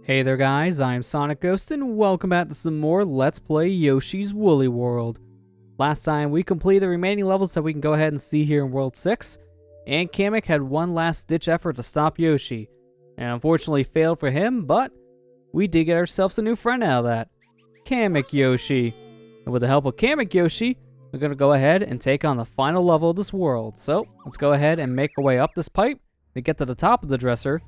Hey there guys, I'm SonicGhost and welcome back to some more Let's Play Yoshi's Woolly World. Last time we completed the remaining levels that we can go ahead and see here in World 6, and Kamek had one last ditch effort to stop Yoshi, and unfortunately failed for him, but we did get ourselves a new friend out of that, Kamek Yoshi. And with the help of Kamek Yoshi, we're going to go ahead and take on the final level of this world. So let's go ahead and make our way up this pipe to get to the top of the dresser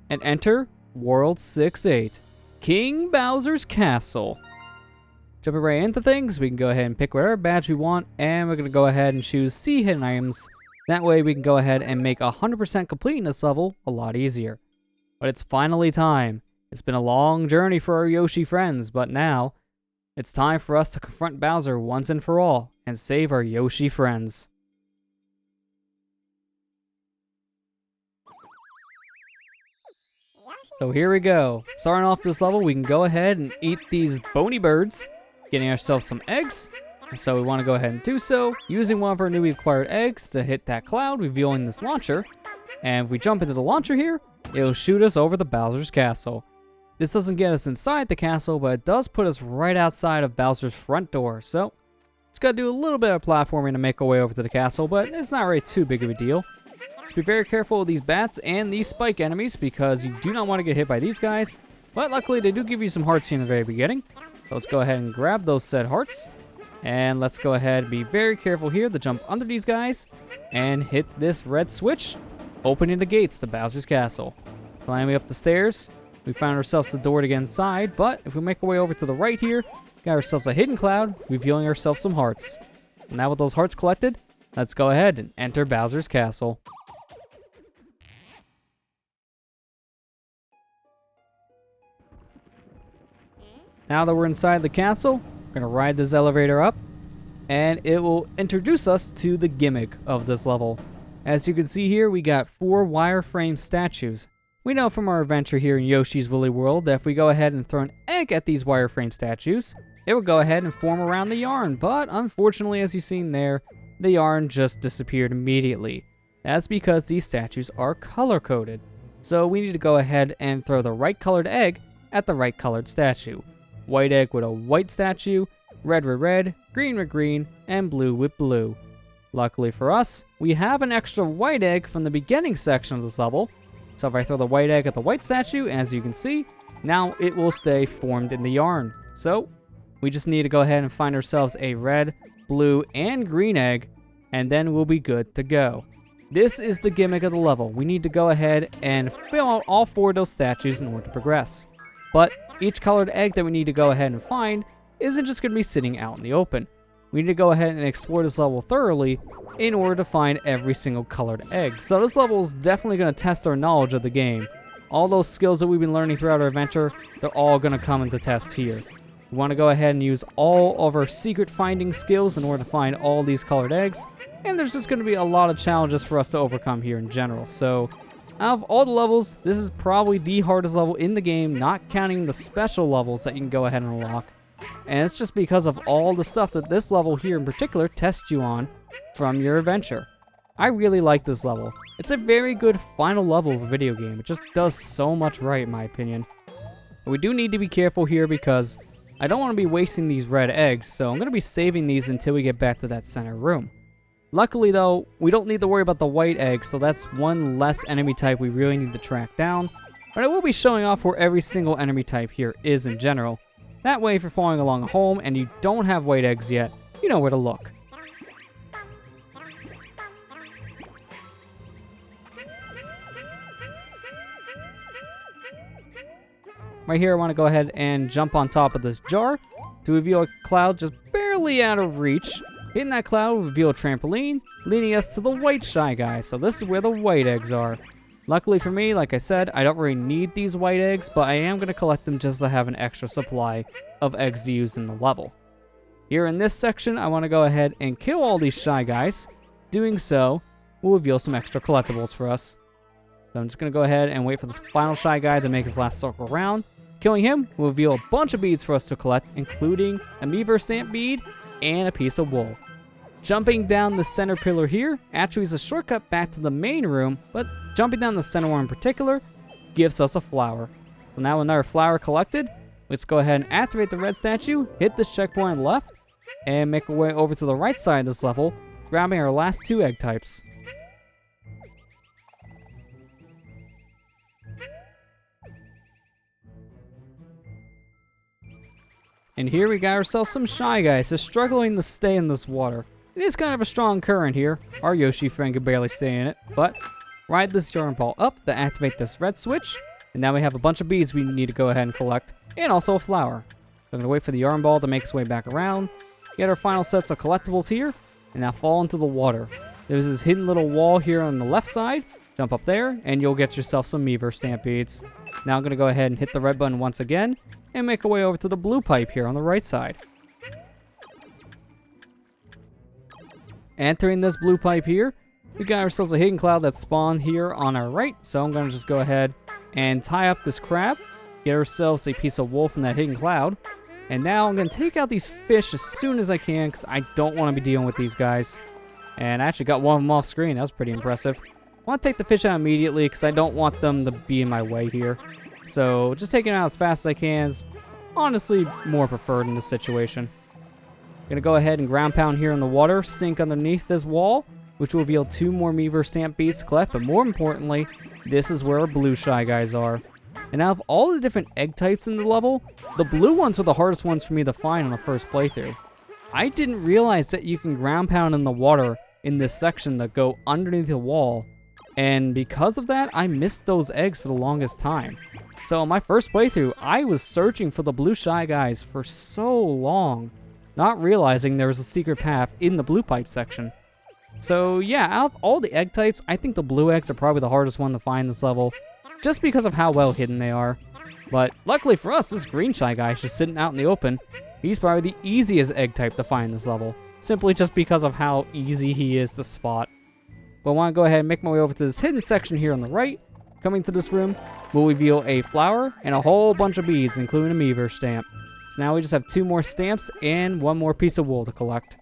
and enter World 6-8, King Bowser's Castle. Jumping right into things, we can go ahead and pick whatever badge we want, and we're going to go ahead and choose C hidden items. That way we can go ahead and make 100% completing this level a lot easier. But it's finally time. It's been a long journey for our Yoshi friends, but now it's time for us to confront Bowser once and for all and save our Yoshi friends. So here we go. Starting off this level, we can go ahead and eat these bony birds, getting ourselves some eggs. And so we want to go ahead and do so, using one of our newly acquired eggs to hit that cloud, revealing this launcher. And if we jump into the launcher here, it'll shoot us over the Bowser's Castle. This doesn't get us inside the castle, but it does put us right outside of Bowser's front door. So it's got to do a little bit of platforming to make our way over to the castle, but it's not really too big of a deal. Just be very careful with these bats and these spike enemies because you do not want to get hit by these guys. But luckily they do give you some hearts here in the very beginning. So let's go ahead and grab those said hearts. And let's go ahead and be very careful here to jump under these guys and hit this red switch, opening the gates to Bowser's Castle. Climbing up the stairs, we found ourselves a door to get inside, but if we make our way over to the right here, got ourselves a hidden cloud, revealing ourselves some hearts. Now with those hearts collected, let's go ahead and enter Bowser's Castle. Now that we're inside the castle, we're going to ride this elevator up, and it will introduce us to the gimmick of this level. As you can see here, we got 4 wireframe statues. We know from our adventure here in Yoshi's Woolly World that if we go ahead and throw an egg at these wireframe statues, it will go ahead and form around the yarn, but unfortunately, as you've seen there, the yarn just disappeared immediately. That's because these statues are color-coded. So we need to go ahead and throw the right colored egg at the right colored statue. White egg with a white statue, red with red, green with green, and blue with blue. Luckily for us, we have an extra white egg from the beginning section of this level. So if I throw the white egg at the white statue, as you can see, now it will stay formed in the yarn. So we just need to go ahead and find ourselves a red, blue, and green egg, and then we'll be good to go. This is the gimmick of the level. We need to go ahead and fill out all 4 of those statues in order to progress. But each colored egg that we need to go ahead and find isn't just going to be sitting out in the open. We need to go ahead and explore this level thoroughly in order to find every single colored egg. So this level is definitely going to test our knowledge of the game. All those skills that we've been learning throughout our adventure, they're all going to come into test here. We want to go ahead and use all of our secret finding skills in order to find all these colored eggs. And there's just going to be a lot of challenges for us to overcome here in general. So out of all the levels, this is probably the hardest level in the game, not counting the special levels that you can go ahead and unlock. And it's just because of all the stuff that this level here in particular tests you on from your adventure. I really like this level. It's a very good final level of a video game. It just does so much right in my opinion. But we do need to be careful here because I don't want to be wasting these red eggs, so I'm going to be saving these until we get back to that center room. Luckily though, we don't need to worry about the white egg, so that's one less enemy type we really need to track down. But I will be showing off where every single enemy type here is in general. That way, if you're following along home and you don't have white eggs yet, you know where to look. Right here, I want to go ahead and jump on top of this jar to reveal a cloud just barely out of reach. Hitting that cloud will reveal a trampoline, leading us to the white Shy Guy. So this is where the white eggs are. Luckily for me, like I said, I don't really need these white eggs, but I am going to collect them just to have an extra supply of eggs to use in the level. Here in this section, I want to go ahead and kill all these Shy Guys. Doing so will reveal some extra collectibles for us. So I'm just going to go ahead and wait for this final Shy Guy to make his last circle around. Killing him will reveal a bunch of beads for us to collect, including a Meaver Stamp bead and a piece of wool. Jumping down the center pillar here actually is a shortcut back to the main room, but jumping down the center one in particular gives us a flower. So now another flower collected. Let's go ahead and activate the red statue, hit this checkpoint on the left, and make our way over to the right side of this level, grabbing our last 2 egg types. And here we got ourselves some Shy Guys, just struggling to stay in this water. It is kind of a strong current here. Our Yoshi friend can barely stay in it, but ride this yarn ball up to activate this red switch, and now we have a bunch of beads we need to go ahead and collect, and also a flower. So I'm going to wait for the yarn ball to make its way back around, get our final sets of collectibles here, and now fall into the water. There's this hidden little wall here on the left side. Jump up there, and you'll get yourself some Meaver stamp beads. Now I'm going to go ahead and hit the red button once again, and make our way over to the blue pipe here on the right side. Entering this blue pipe here, we got ourselves a hidden cloud that spawned here on our right, so I'm going to just go ahead and tie up this crab, get ourselves a piece of wool from that hidden cloud, and now I'm going to take out these fish as soon as I can, because I don't want to be dealing with these guys. And I actually got one of them off screen. That was pretty impressive. I want to take the fish out immediately because I don't want them to be in my way here. So just taking it out as fast as I can is honestly more preferred in this situation. Gonna go ahead and ground pound here in the water, sink underneath this wall, which will reveal 2 more Meaver stamp beads to collect, but more importantly, this is where our blue Shy Guys are. And out of all the different egg types in the level, the blue ones were the hardest ones for me to find on the first playthrough. I didn't realize that you can ground pound in the water in this section that go underneath the wall, and because of that, I missed those eggs for the longest time. So on my first playthrough, I was searching for the blue Shy Guys for so long, not realizing there was a secret path in the blue pipe section. So yeah, out of all the egg types, I think the blue eggs are probably the hardest one to find in this level, just because of how well hidden they are. But luckily for us, this green Shy Guy is just sitting out in the open. He's probably the easiest egg type to find in this level, simply just because of how easy he is to spot. But I want to go ahead and make my way over to this hidden section here on the right. Coming to this room, we'll reveal a flower and a whole bunch of beads, including a Meaver stamp. So now we just have 2 more stamps and 1 more piece of wool to collect.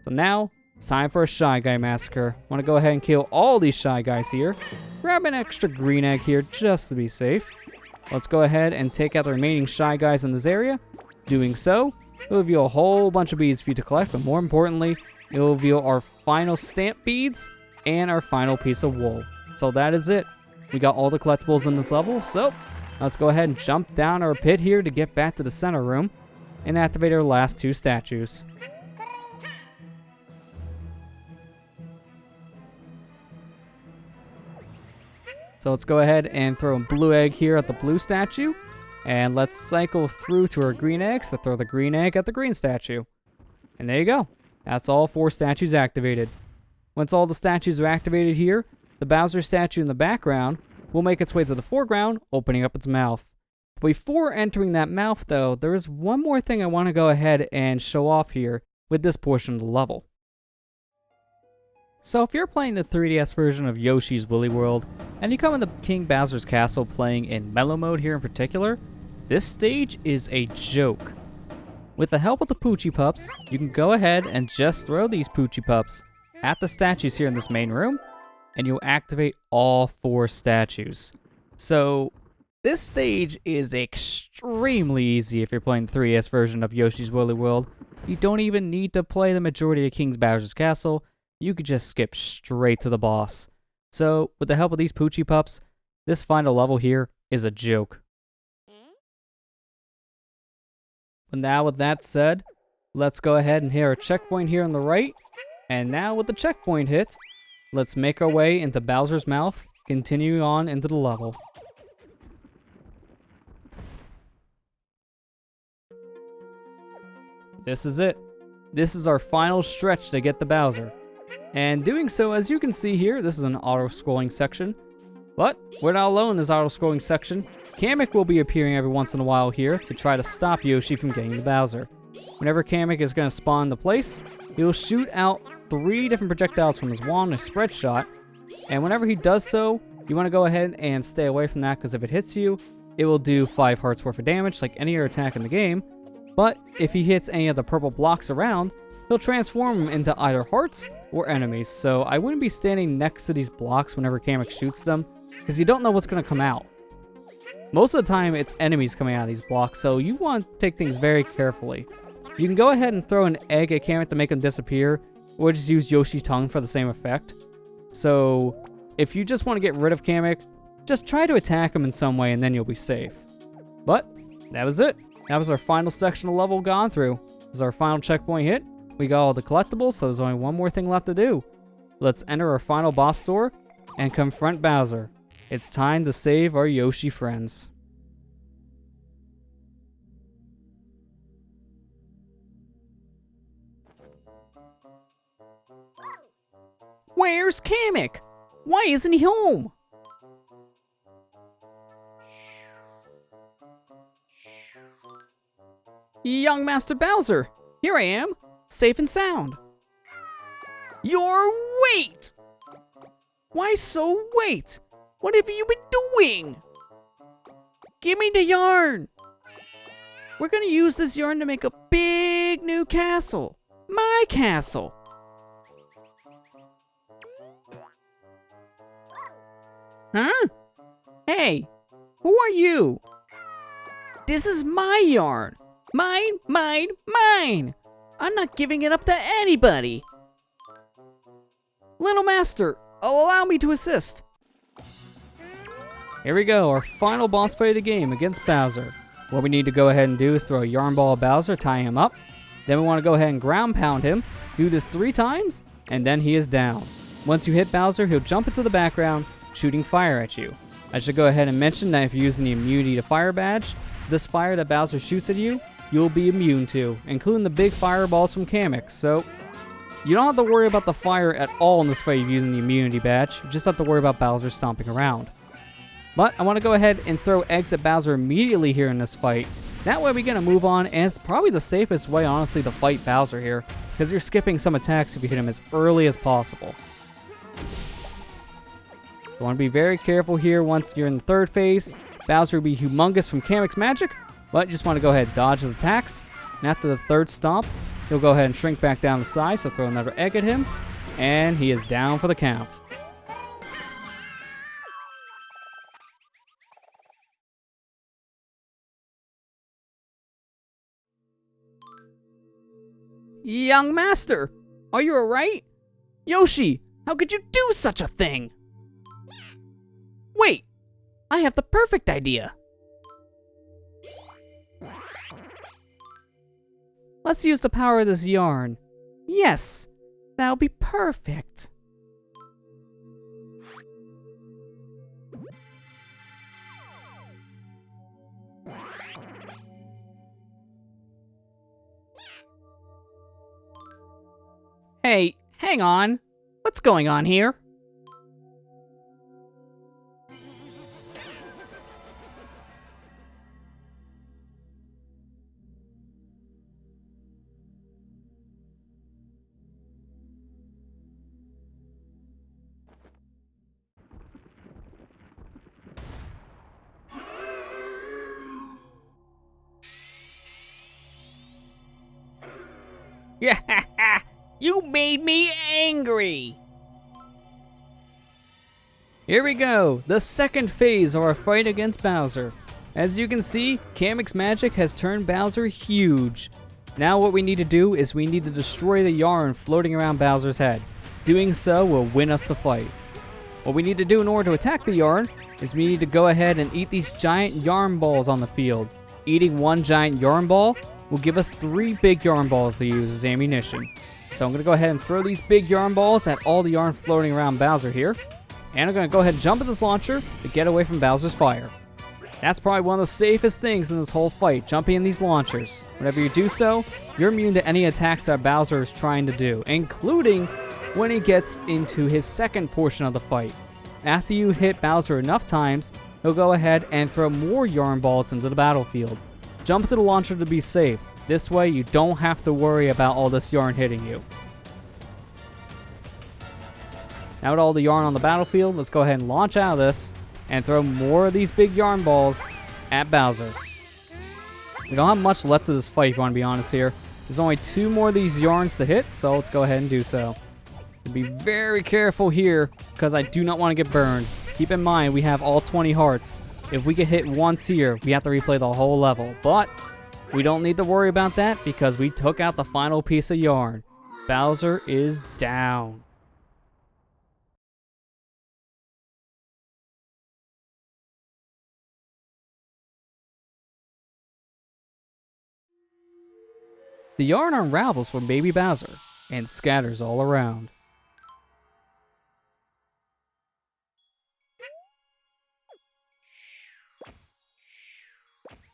So now, it's time for a Shy Guy massacre. I want to go ahead and kill all these Shy Guys here. Grab an extra green egg here just to be safe. Let's go ahead and take out the remaining Shy Guys in this area. Doing so, it'll reveal a whole bunch of beads for you to collect, but more importantly, it'll reveal our final stamp beads and our final piece of wool. So that is it. We got all the collectibles in this level, so let's go ahead and jump down our pit here to get back to the center room and activate our last 2 statues. So let's go ahead and throw a blue egg here at the blue statue, and let's cycle through to our green eggs to throw the green egg at the green statue. And there you go. That's all 4 statues activated. Once all the statues are activated here, the Bowser statue in the background will make its way to the foreground, opening up its mouth. Before entering that mouth, though, there is one more thing I want to go ahead and show off here with this portion of the level. So if you're playing the 3DS version of Yoshi's Woolly World, and you come into King Bowser's Castle playing in Mellow Mode here in particular, this stage is a joke. With the help of the Poochie Pups, you can go ahead and just throw these Poochie Pups at the statues here in this main room, and you'll activate all 4 statues. So this stage is extremely easy if you're playing the 3DS version of Yoshi's Woolly World. You don't even need to play the majority of King Bowser's Castle. You could just skip straight to the boss. So with the help of these Poochie Pups, this final level here is a joke. But now with that said, let's go ahead and hit our checkpoint here on the right. And now with the checkpoint hit, let's make our way into Bowser's mouth, continuing on into the level. This is it. This is our final stretch to get the Bowser. And doing so, as you can see here, this is an auto-scrolling section. But we're not alone in this auto-scrolling section. Kamek will be appearing every once in a while here to try to stop Yoshi from getting the Bowser. Whenever Kamek is going to spawn into place, he'll shoot out 3 different projectiles from his wand, a spread shot, and whenever he does so, you want to go ahead and stay away from that, because if it hits you, it will do 5 hearts worth of damage like any other attack in the game. But if he hits any of the purple blocks around, he'll transform them into either hearts or enemies, so I wouldn't be standing next to these blocks whenever Kamek shoots them, because you don't know what's going to come out. Most of the time, it's enemies coming out of these blocks, so you want to take things very carefully. You can go ahead and throw an egg at Kamek to make him disappear, or just use Yoshi tongue for the same effect. So, if you just want to get rid of Kamek, just try to attack him in some way and then you'll be safe. But, that was it. That was our final section of the level gone through. This is our final checkpoint hit. We got all the collectibles, so there's only one more thing left to do. Let's enter our final boss door and confront Bowser. It's time to save our Yoshi friends. Where's Kamek? Why isn't he home? Young Master Bowser, here I am, safe and sound. Wait! Why so wait? What have you been doing? Give me the yarn. We're gonna use this yarn to make a big new castle. My castle. Huh? Hey, who are you? This is my yarn. Mine! I'm not giving it up to anybody. Little Master, allow me to assist. Here we go, our final boss fight of the game against Bowser. What we need to go ahead and do is throw a yarn ball at Bowser, tie him up. Then we want to go ahead and ground pound him. Do this 3 times, and then he is down. Once you hit Bowser, he'll jump into the background, shooting fire at you. I should go ahead and mention that if you're using the immunity to fire badge, this fire that Bowser shoots at you, you'll be immune to, including the big fireballs from Kamek. So, you don't have to worry about the fire at all in this fight if you're using the immunity badge. You just have to worry about Bowser stomping around. But I want to go ahead and throw eggs at Bowser immediately here in this fight. That way we get to move on, and it's probably the safest way, honestly, to fight Bowser here, because you're skipping some attacks if you hit him as early as possible. You want to be very careful here once you're in the 3rd phase. Bowser will be humongous from Kamek's magic, but you just want to go ahead and dodge his attacks. And after the 3rd stomp, he'll go ahead and shrink back down the side, so throw another egg at him, and he is down for the count. Young Master, are you alright? Yoshi, how could you do such a thing? Wait, I have the perfect idea. Let's use the power of this yarn. Yes, that'll be perfect. Hey, hang on. What's going on here? Yeah, you made me angry! Here we go, the 2nd phase of our fight against Bowser. As you can see, Kamek's magic has turned Bowser huge. Now what we need to do is we need to destroy the yarn floating around Bowser's head. Doing so will win us the fight. What we need to do in order to attack the yarn is we need to go ahead and eat these giant yarn balls on the field. Eating 1 giant yarn ball will give us 3 big yarn balls to use as ammunition. So I'm going to go ahead and throw these big yarn balls at all the yarn floating around Bowser here. And I'm going to go ahead and jump at this launcher to get away from Bowser's fire. That's probably one of the safest things in this whole fight, jumping in these launchers. Whenever you do so, you're immune to any attacks that Bowser is trying to do, including when he gets into his 2nd portion of the fight. After you hit Bowser enough times, he'll go ahead and throw more yarn balls into the battlefield. Jump into the launcher to be safe. This way you don't have to worry about all this yarn hitting you. Now with all the yarn on the battlefield, let's go ahead and launch out of this and throw more of these big yarn balls at Bowser. We don't have much left of this fight if you want to be honest here. There's only 2 more of these yarns to hit, so let's go ahead and do so. Be very careful here because I do not want to get burned. Keep in mind we have all 20 hearts. If we get hit once here, we have to replay the whole level. But we don't need to worry about that because we took out the final piece of yarn. Bowser is down. The yarn unravels from Baby Bowser and scatters all around.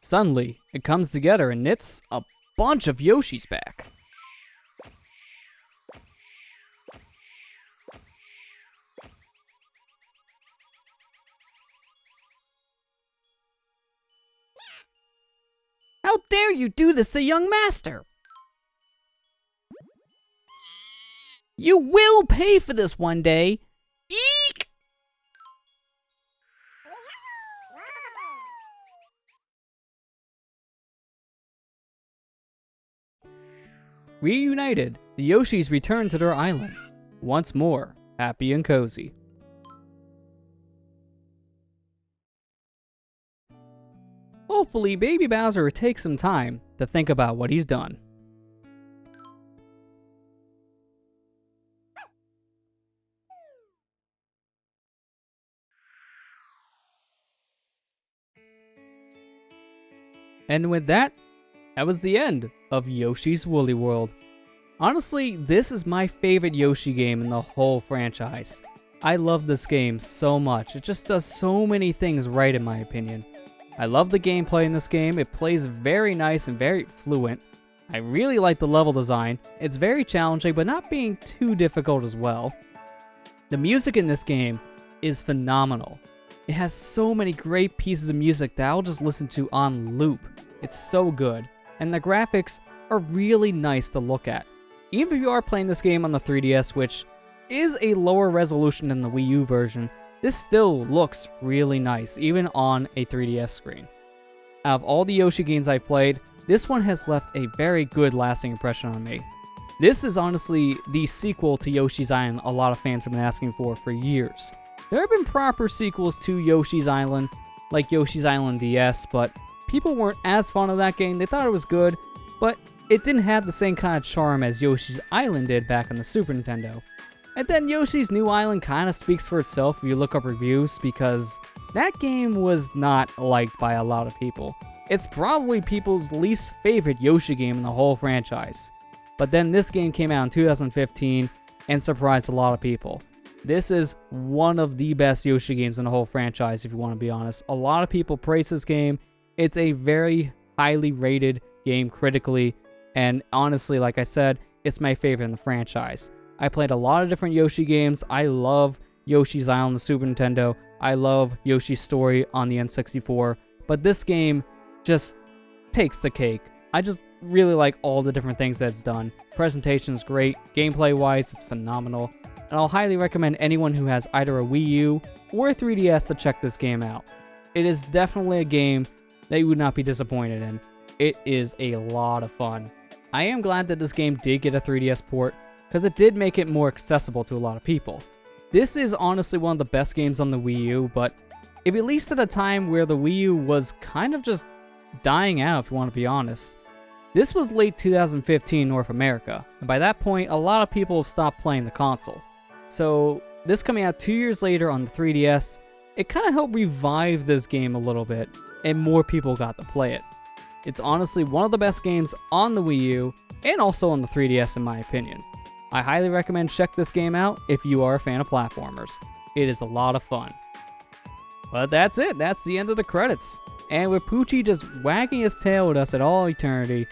Suddenly, it comes together and knits a bunch of Yoshis back. How dare you do this to young master? You will pay for this one day. Eek! Reunited, the Yoshis return to their island. Once more, happy and cozy. Hopefully, Baby Bowser takes some time to think about what he's done. And with that was the end of Yoshi's Woolly World. Honestly, this is my favorite Yoshi game in the whole franchise. I love this game so much. It just does so many things right in my opinion. I love the gameplay in this game. It plays very nice and very fluent. I really like the level design. It's very challenging, but not being too difficult as well. The music in this game is phenomenal. It has so many great pieces of music that I'll just listen to on loop. It's so good. And the graphics are really nice to look at. Even if you are playing this game on the 3DS, which is a lower resolution than the Wii U version, this still looks really nice, even on a 3DS screen. Out of all the Yoshi games I've played, this one has left a very good lasting impression on me. This is honestly the sequel to Yoshi's Island a lot of fans have been asking for years. There have been proper sequels to Yoshi's Island, like Yoshi's Island DS, but people weren't as fond of that game. They thought it was good, but it didn't have the same kind of charm as Yoshi's Island did back on the Super Nintendo. And then Yoshi's New Island kind of speaks for itself if you look up reviews, because that game was not liked by a lot of people. It's probably people's least favorite Yoshi game in the whole franchise. But then this game came out in 2015 and surprised a lot of people. This is one of the best Yoshi games in the whole franchise, if you want to be honest. A lot of people praise this game. It's a very highly rated game critically, and honestly, like I said, it's my favorite in the franchise. I played a lot of different Yoshi games. I love Yoshi's Island on the Super Nintendo. I love Yoshi's Story on the N64. But this game just takes the cake. I just really like all the different things that it's done. Presentation's great. Gameplay-wise, it's phenomenal. And I'll highly recommend anyone who has either a Wii U or a 3DS to check this game out. It is definitely a game that you would not be disappointed in. It is a lot of fun. I am glad that this game did get a 3DS port, because it did make it more accessible to a lot of people. This is honestly one of the best games on the Wii U, but it released at a time where the Wii U was kind of just dying out, if you want to be honest. This was late 2015 in North America, and by that point, a lot of people have stopped playing the console. So this coming out 2 years later on the 3DS, it kind of helped revive this game a little bit, and more people got to play it. It's honestly one of the best games on the Wii U, and also on the 3DS in my opinion. I highly recommend check this game out if you are a fan of platformers. It is a lot of fun. But that's it. That's the end of the credits. And with Poochie just wagging his tail at us at all eternity,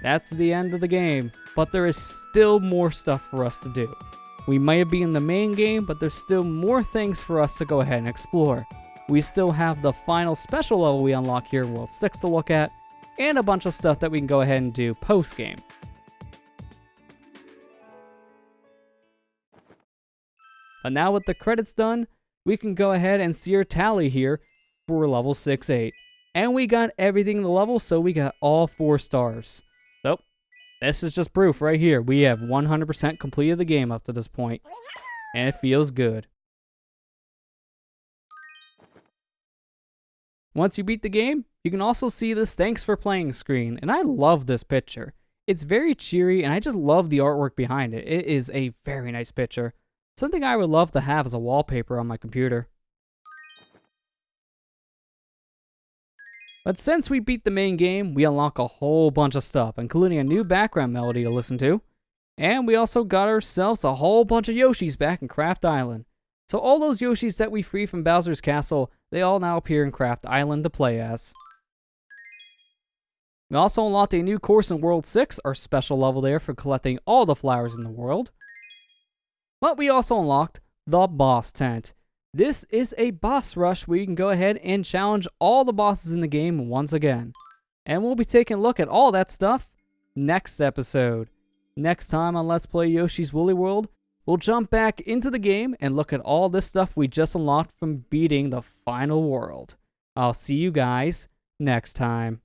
that's the end of the game. But there is still more stuff for us to do. We might be in the main game, but there's still more things for us to go ahead and explore. We still have the final special level we unlock here in World 6 to look at, and a bunch of stuff that we can go ahead and do post-game. But now with the credits done, we can go ahead and see our tally here for level 6-8. And we got everything in the level, so we got all 4 stars. So, this is just proof right here. We have 100% completed the game up to this point, and it feels good. Once you beat the game, you can also see this thanks for playing screen, and I love this picture. It's very cheery, and I just love the artwork behind it. It is a very nice picture. Something I would love to have as a wallpaper on my computer. But since we beat the main game, we unlock a whole bunch of stuff, including a new background melody to listen to. And we also got ourselves a whole bunch of Yoshis back in Craft Island. So all those Yoshis that we freed from Bowser's Castle, they all now appear in Craft Island to play as. We also unlocked a new course in World 6, our special level there for collecting all the flowers in the world. But we also unlocked the boss tent. This is a boss rush where you can go ahead and challenge all the bosses in the game once again. And we'll be taking a look at all that stuff next episode. Next time on Let's Play Yoshi's Woolly World, we'll jump back into the game and look at all this stuff we just unlocked from beating the final world. I'll see you guys next time.